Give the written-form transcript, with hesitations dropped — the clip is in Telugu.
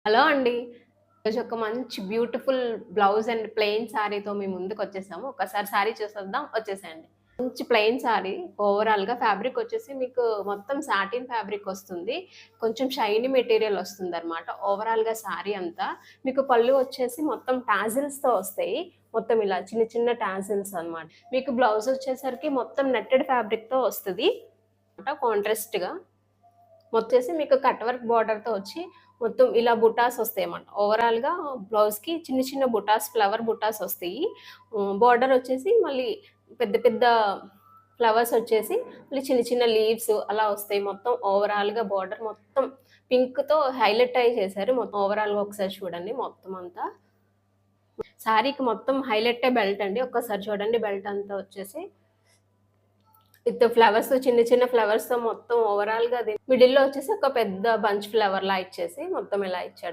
హలో అండి. ఈరోజు ఒక మంచి బ్యూటిఫుల్ బ్లౌజ్ అండ్ ప్లెయిన్ సారీతో మీ ముందుకొచ్చేసాము. ఒక్కసారి సారీ చూసేద్దాం. వచ్చేసేయండి. మంచి ప్లెయిన్ సారీ ఓవరాల్‌గా ఫ్యాబ్రిక్ వచ్చేసి మీకు మొత్తం సాటిన్ ఫ్యాబ్రిక్ వస్తుంది. కొంచెం షైనీ మెటీరియల్ వస్తుందన్నమాట. ఓవరాల్‌గా సారీ అంతా. మీకు పళ్ళు వచ్చేసి మొత్తం టాజిల్స్‌తో వస్తాయి. మొత్తం ఇలా చిన్న చిన్న టాజిల్స్ అన్నమాట. మీకు బ్లౌజ్ వచ్చేసరికి మొత్తం నెట్టెడ్ ఫ్యాబ్రిక్‌తో వస్తది. కాంట్రాస్ట్‌గా. వచ్చేసి మీకు కట్ వర్క్ బార్డర్‌తో వచ్చి మొత్తం ఇలా బుటాస్ వస్తాయన్నమాట. ఓవరాల్‌గా బ్లౌజ్‌కి చిన్న చిన్న బుటాస్, ఫ్లవర్ బుటాస్ వస్తాయి. బార్డర్ వచ్చేసి మళ్ళీ పెద్ద పెద్ద ఫ్లవర్స్ వచ్చేసి మళ్ళీ చిన్న చిన్న లీవ్స్ అలా వస్తాయి. మొత్తం ఓవరాల్‌గా బార్డర్ మొత్తం పింక్‌తో హైలైట్ అయ్యి చేశారు. మొత్తం ఓవరాల్‌గా ఒకసారి చూడండి మొత్తం అంతా. శారీకి మొత్తం హైలైటే బెల్ట్ అండి. ఒక్కసారి చూడండి బెల్ట్ అంతా వచ్చేసి విత్ ఫ్లవర్స్ చిన్న చిన్న ఫ్లవర్స్‌తో మొత్తం ఓవరాల్‌గా అది మిడిల్‌లో వచ్చేసి ఒక పెద్ద బంచ్ ఫ్లవర్‌లా ఇచ్చేసి మొత్తం ఇలా ఇచ్చాడు.